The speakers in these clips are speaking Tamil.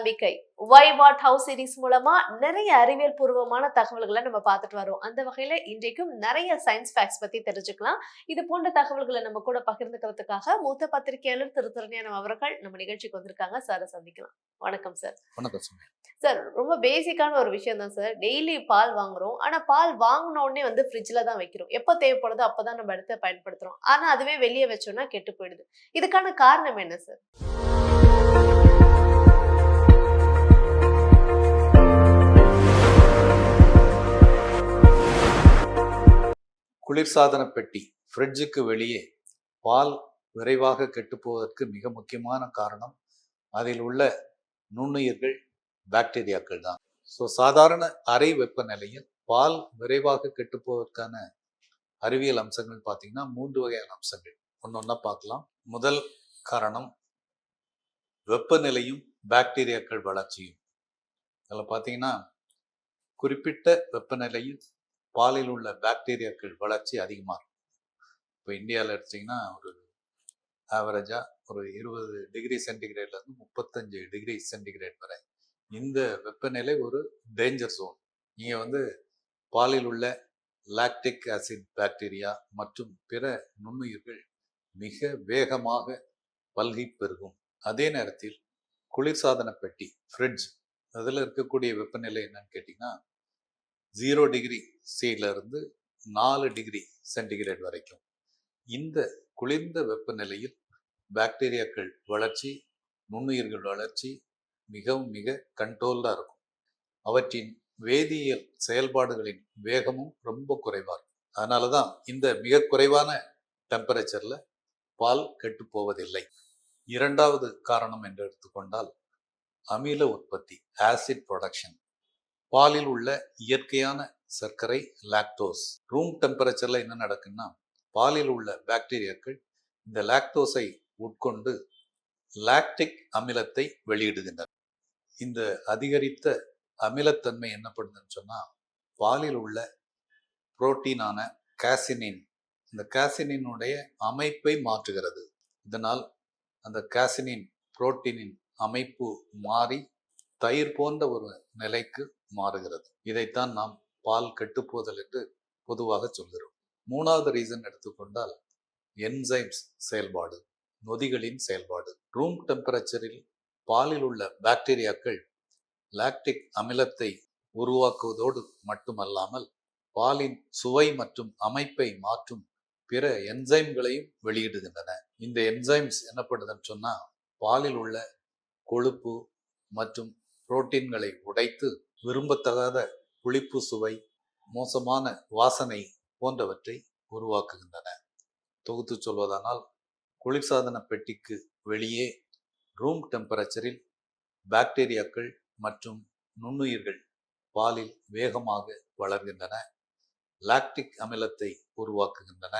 நம்பிக்கை வை வாட் ஹவு சீரிஸ் மூலமா நிறைய அறிவியல் பூர்வமான தகவல்களை நம்ம பார்த்துட்டு வரோம். அந்த வகையில இன்றைக்கும் நிறைய சயின்ஸ் ஃபேக்ட்ஸ் பத்தி தெரிஞ்சுக்கலாம். இது போன்ற தகவல்களை நம்ம கூட பகிர்ந்துக்கிறதுக்காக மூத்த பத்திரிகையாளர் திரு திருஞானம் அவர்கள் நம்ம நிகழ்ச்சிக்கு வந்திருக்காங்க. சாரை சந்திக்கலாம். வணக்கம் சார். வணக்கம் சார். ரொம்ப பேசிக்கான ஒரு விஷயம் தான் சார். டெய்லி பால் வாங்குறோம். ஆனா பால் வாங்கின உடனே வந்து ஃப்ரிட்ஜ்ல தான் வைக்கிறோம். எப்ப தேவைப்படுதோ அப்பதான் நம்ம எடுத்து பயன்படுத்துறோம். ஆனா அதுவே வெளியே வச்சோம்னா கெட்டு போயிடுது. இதுக்கான காரணம் என்ன சார்? குளிர்சாதன பெட்டி ஃப்ரிட்ஜுக்கு வெளியே பால் விரைவாக கெட்டுப்போவதற்கு மிக முக்கியமான காரணம் அதில் உள்ள நுண்ணுயிர்கள், பாக்டீரியாக்கள் தான். ஸோ சாதாரண அறை வெப்பநிலையில் பால் விரைவாக கெட்டுப்போவதற்கான அறிவியல் அம்சங்கள் பார்த்தீங்கன்னா 3 வகையான அம்சங்கள். ஒன்னொன்னா பார்க்கலாம். முதல் காரணம் வெப்பநிலையும் பாக்டீரியாக்கள் வளர்ச்சியும். அதில் பார்த்தீங்கன்னா குறிப்பிட்ட வெப்பநிலையில் பாலில் உள்ள பாக்டீரியாக்கள் வளர்ச்சி அதிகமாக இருக்கும். இப்போ இந்தியாவில் எடுத்திங்கன்னா ஒரு ஆவரேஜாக ஒரு 20 டிகிரி சென்டிகிரேட்லேருந்து 35 டிகிரி சென்டிகிரேட் வரை இந்த வெப்பநிலை ஒரு டேஞ்சர் ஜோன். இங்கே வந்து பாலில் உள்ள லாக்டிக் ஆசிட் பாக்டீரியா மற்றும் பிற நுண்ணுயிர்கள் மிக வேகமாக பல்கி பெருகும். அதே நேரத்தில் குளிர்சாதன பெட்டி ஃப்ரிட்ஜ் அதில் இருக்கக்கூடிய வெப்பநிலை என்னன்னு கேட்டிங்கன்னா 0 டிகிரி இருந்து 4 டிகிரி சென்டிகிரேட் வரைக்கும். இந்த குளிர்ந்த வெப்பநிலையில் பாக்டீரியாக்கள் வளர்ச்சி, நுண்ணுயிர்கள் வளர்ச்சி மிக கண்ட்ரோல்டாக இருக்கும். அவற்றின் வேதியியல் செயல்பாடுகளின் வேகமும் ரொம்ப குறைவாக இருக்கும். அதனால தான் இந்த மிக குறைவான டெம்பரேச்சரில் பால் கெட்டு போவதில்லை. இரண்டாவது காரணம் என்று எடுத்துக்கொண்டால் அமில உற்பத்தி, ஆசிட் ப்ரொடக்ஷன். பாலில் உள்ள இயற்கையான சர்க்கரை லாக்டோஸ். ரூம் டெம்பரேச்சர்ல என்ன நடக்குன்னா பாலில் உள்ள பாக்டீரியாக்கள் இந்த லாக்டோஸை உட்கொண்டு லாக்டிக் அமிலத்தை வெளியிடுகின்றன. இந்த அதிகரித்த அமிலத்தன்மை என்ன பண்ணுதுன்னு சொன்னா பாலில் உள்ள புரோட்டீனான காசினின், இந்த காசினினுடைய அமைப்பை மாற்றுகிறது. இதனால் அந்த காசினின் புரோட்டீனின் அமைப்பு மாறி தயிர் போன்ற ஒரு நிலைக்கு மாறுகிறது. இதைத்தான் நாம் பால் கெட்டுப்போதல் என்று பொதுவாக சொல்கிறோம். மூணாவது ரீசன் எடுத்துக்கொண்டால் என்சைம்ஸ் செயல்பாடு, நொதிகளின் செயல்பாடு. ரூம் டெம்பரேச்சரில் பாலில் உள்ள பாக்டீரியாக்கள் லாக்டிக் அமிலத்தை உருவாக்குவதோடு மட்டுமல்லாமல் பாலின் சுவை மற்றும் அமைப்பை மாற்றும் பிற என்சைம்களையும் வெளியிடுகின்றன. இந்த என்சைம்ஸ் என்ன பண்ணுதுன்னு சொன்னா பாலில் உள்ள கொழுப்பு மற்றும் புரோட்டீன்களை உடைத்து விரும்பத்தகாத புளிப்பு சுவை, மோசமான வாசனை போன்றவற்றை உருவாக்குகின்றன. தொகுத்து சொல்வதானால் குளிர்சாதன பெட்டிக்கு வெளியே ரூம் டெம்பரேச்சரில் பாக்டீரியாக்கள் மற்றும் நுண்ணுயிர்கள் பாலில் வேகமாக வளர்கின்றன, லாக்டிக் அமிலத்தை உருவாக்குகின்றன,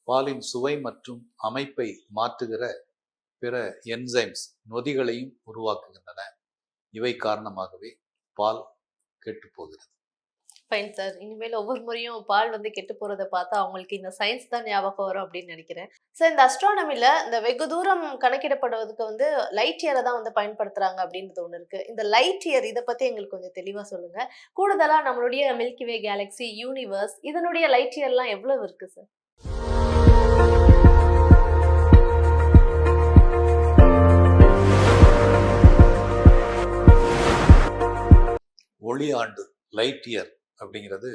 பாலின் சுவை மற்றும் அமைப்பை மாற்றுகிற பிற என்சைம்ஸ் நொதிகளையும் உருவாக்குகின்றன. இவை காரணமாகவே பால் கெட்டு போகிறது. Fine sir. இனிமேல் ஒவ்வொரு முறையும் பால் வந்து கெட்டு போறதை பார்த்தா அவங்களுக்கு இந்த சயின்ஸ் தான் ஞாபகம் வரும் அப்படின்னு நினைக்கிறேன். சார், இந்த அஸ்ட்ரானமில இந்த வெகு தூரம் கணக்கிடப்படுவதற்கு வந்து லைட் இயரை தான் வந்து பயன்படுத்துறாங்க அப்படின்றது ஒண்ணு இருக்கு. இந்த லைட் இயர் இதை பத்தி எங்களுக்கு கொஞ்சம் தெளிவா சொல்லுங்க. கூடுதலா நம்மளுடைய மில்கி வே கேலக்சி, யூனிவர்ஸ் இதனுடைய லைட் இயர்லாம் எவ்வளவு இருக்கு சார்? ஒளி ஆண்டு, லைட் இயர் அப்படிங்கிறது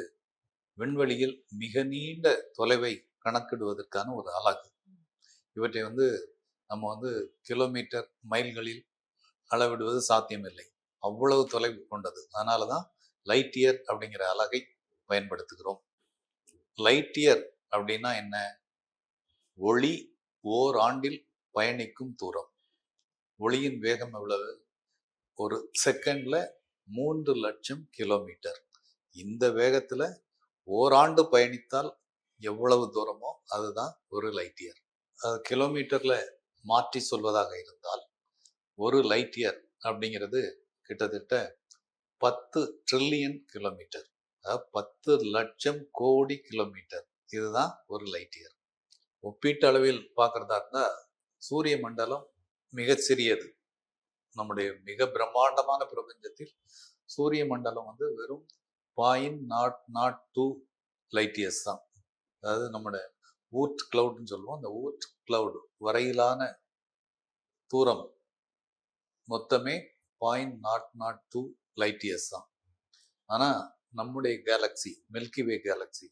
விண்வெளியில் மிக நீண்ட தொலைவை கணக்கிடுவதற்கான ஒரு அலகு. இவற்றை வந்து நம்ம கிலோமீட்டர், மைல்களில் அளவிடுவது சாத்தியமில்லை. அவ்வளவு தொலைவு கொண்டது. அதனால தான் லைட் இயர் அப்படிங்கிற அலகை பயன்படுத்துகிறோம். லைட் இயர் அப்படின்னா என்ன? ஒளி ஓர் ஆண்டில் பயணிக்கும் தூரம். ஒளியின் வேகம் எவ்வளவு? ஒரு செகண்ட்ல 3 லட்சம் கிலோமீட்டர். இந்த வேகத்துல ஓராண்டு பயணித்தால் எவ்வளவு தூரமோ அதுதான் ஒரு லைட் இயர். கிலோமீட்டர்ல மாற்றி சொல்வதாக இருந்தால் ஒரு லைட் இயர் அப்படிங்கிறது கிட்டத்தட்ட 10 ட்ரில்லியன் கிலோமீட்டர், 10 லட்சம் கோடி கிலோமீட்டர். இதுதான் ஒரு லைட் இயர். ஒப்பீட்டு அளவில் பார்க்கறதா இருந்தா சூரிய மண்டலம் மிக சிறியது. நம்முடைய மிக பிரம்மாண்டமான பிரபஞ்சத்தில் சூரிய மண்டலம் வந்து வெறும் 0.002 லைட் இயர்ஸ் தான். அதாவது நம்முடைய ஊர்ட் கிளவுட்னு சொல்லுவோம். அந்த ஊர்ட் கிளவுட் வரையிலான தூரம் மொத்தமே 0.002 லைட் இயர்ஸ் தான். ஆனா நம்முடைய கேலக்சி மில்கி வே கேலக்சி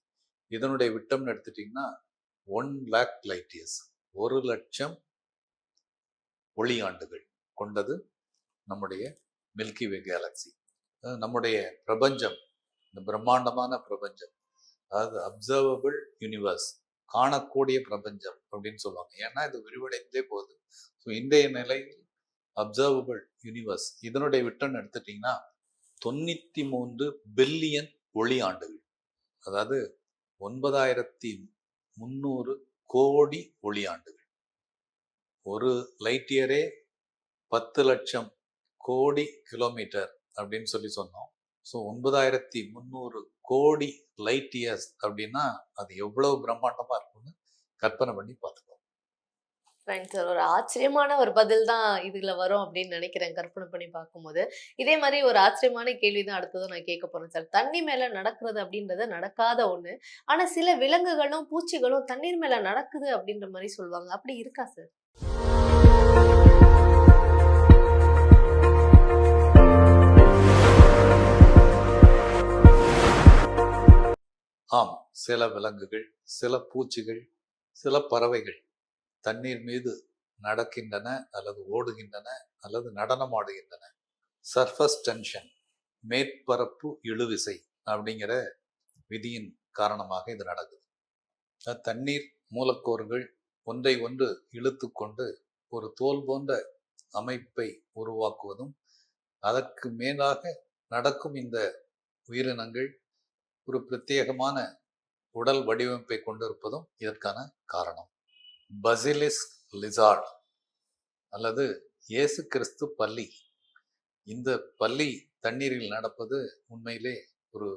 இதனுடைய விட்டம்னு எடுத்துட்டீங்கன்னா 1,00,000 லைட் இயர்ஸ், 1,00,000 ஒளி ஆண்டுகள் கொண்டது நம்முடைய மில்கி வே கேலக்சி. நம்முடைய பிரபஞ்சம், இந்த பிரம்மாண்டமான பிரபஞ்சம், அதாவது அப்சர்வபிள் யூனிவர்ஸ், காணக்கூடிய பிரபஞ்சம் அப்படின்னு சொல்லுவாங்க. ஏன்னா இது விரிவடைந்தே போகுது. ஸோ இன்றைய நிலையில் அப்சர்வபிள் யூனிவர்ஸ் இதனுடைய விட்டம் எடுத்துட்டீங்கன்னா 93 பில்லியன் ஒளி ஆண்டுகள், அதாவது 9,300 கோடி ஒளி ஆண்டுகள். ஒரு லைட் இயரே 10 லட்சம் கோடி கிலோமீட்டர் அப்படின்னு சொல்லி சொன்னோம். ஸோ 9,300 கோடி லைட் இயர்ஸ் அப்படின்னா அது எவ்வளவு பிரம்மாண்டமா இருக்கும்னு கற்பனை பண்ணி பார்த்துக்கோங்க. Right sir. ஒரு ஆச்சரியமான ஒரு பதில் தான் இதுல வரும் அப்படின்னு நினைக்கிறேன் கற்பனை பண்ணி பார்க்கும்போது. இதே மாதிரி ஒரு ஆச்சரியமான கேள்வி தான் அடுத்ததும் நான் கேட்க போறேன் சார். தண்ணி மேல நடக்கிறது அப்படின்றது நடக்காத ஒண்ணு. ஆனா சில விலங்குகளும் பூச்சிகளும் தண்ணீர் மேல நடக்குது அப்படின்ற மாதிரி சொல்லுவாங்க. அப்படி இருக்கா சார்? ஆம், சில விலங்குகள், சில பூச்சிகள், சில பறவைகள் தண்ணீர் மீது நடக்கின்றன அல்லது ஓடுகின்றன அல்லது நடனமாடுகின்றன. சர்ஃபஸ் டென்ஷன், மேற்பரப்பு இழுவிசை அப்படிங்கிற விதியின் காரணமாக இது நடக்குது. தண்ணீர் மூலக்கூறுகள் ஒன்றை ஒன்று இழுத்து கொண்டு ஒரு தோல் போன்ற அமைப்பை உருவாக்குவதும் அதற்கு மேலாக நடக்கும் இந்த உயிரினங்கள் ஒரு பிரத்யேகமான உடல் வடிவமைப்பை கொண்டிருப்பதும் இதற்கான காரணம். பசிலிஸ்க் லிசார்ட் அல்லது இயேசு கிறிஸ்து பல்லி, இந்த பல்லி தண்ணீரில் நடப்பது உண்மையிலே ஒரு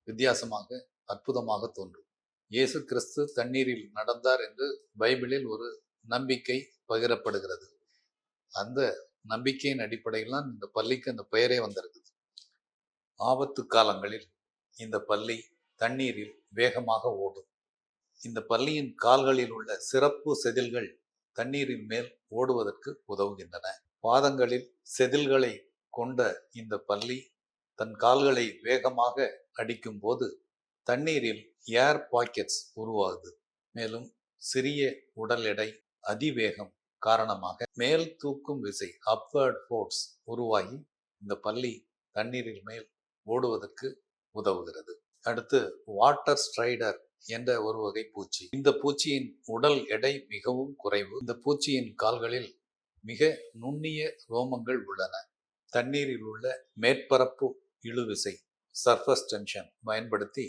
வித்தியாசமாக அற்புதமாக தோன்றும். இயேசு கிறிஸ்து தண்ணீரில் நடந்தார் என்று பைபிளில் ஒரு நம்பிக்கை பகிரப்படுகிறது. அந்த நம்பிக்கையின் அடிப்படையில் தான் இந்த பல்லிக்கு அந்த பெயரே வந்திருக்குது. ஆபத்து காலங்களில் இந்த பல்லி தண்ணீரில் வேகமாக ஓடும். இந்த பல்லியின் கால்களில் உள்ள சிறப்பு செதில்கள் தண்ணீரின் மேல் ஓடுவதற்கு உதவுகின்றன. பாதங்களில் செதில்களை கொண்ட இந்த பல்லி தன் கால்களை வேகமாக அடிக்கும் போது தண்ணீரில் ஏர் பாக்கெட்ஸ் உருவாகுது. மேலும் சிறிய உடல் எடை, அதிவேகம் காரணமாக மேல் தூக்கும் விசை அப்வர்ட் ஃபோர்ஸ் உருவாகி இந்த பல்லி தண்ணீரில் மேல் ஓடுவதற்கு உதவுகிறது. அடுத்து வாட்டர் ஸ்ட்ரைடர் என்ற ஒரு வகை பூச்சி. இந்த பூச்சியின் உடல் எடை மிகவும் குறைவு. இந்த பூச்சியின் கால்களில் மிக நுண்ணிய ரோமங்கள் உள்ளன. தண்ணீரில் உள்ள மேற்பரப்பு இழுவிசை சர்ஃபஸ் டென்ஷன் பயன்படுத்தி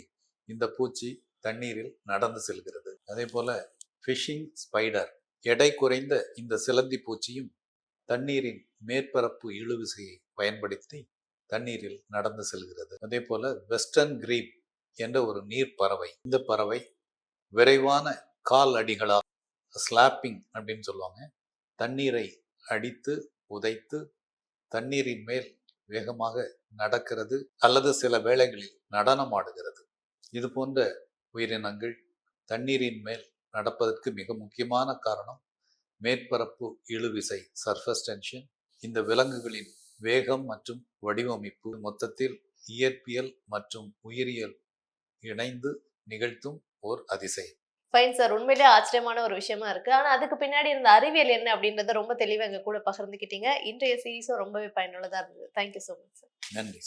இந்த பூச்சி தண்ணீரில் நடந்து செல்கிறது. அதே போல ஃபிஷிங் ஸ்பைடர், எடை குறைந்த இந்த சிலந்தி பூச்சியும் தண்ணீரின் மேற்பரப்பு இழுவிசையை பயன்படுத்தி தண்ணீரில் நடந்து செல்கிறது. அதே போல வெஸ்டர்ன் கிரீப் என்ற ஒரு நீர் பறவை, இந்த பறவை விரைவான கால் அடிகளால், ஸ்லாப்பிங் அப்படின்னு சொல்லுவாங்க, தண்ணீரை அடித்து உதைத்து தண்ணீரின் மேல் வேகமாக நடக்கிறது அல்லது சில வேளைகளில் நடனம் ஆடுகிறது. இது போன்ற உயிரினங்கள் தண்ணீரின் மேல் நடப்பதற்கு மிக முக்கியமான காரணம் மேற்பரப்பு இழுவிசை சர்ஃபஸ் டென்ஷன். இந்த விலங்குகளின் வேகம் மற்றும் வடிவமைப்பு மொத்தத்தில் இயற்பியல் மற்றும் உயிரியல் இணைந்து நிகழ்த்தும் ஓர் அதிசயம். Fine sir. உண்மையிலேயே ஆச்சரியமான ஒரு விஷயமா இருக்கு. ஆனா அதுக்கு பின்னாடி இருந்த அறிவியல் என்ன அப்படின்றத ரொம்ப தெளிவா எங்க கூட பகிர்ந்துக்கிட்டீங்க. இன்றைய சீரீஸும் ரொம்பவே பயனுள்ளதா இருந்தது. Thank you so much sir. நன்றி.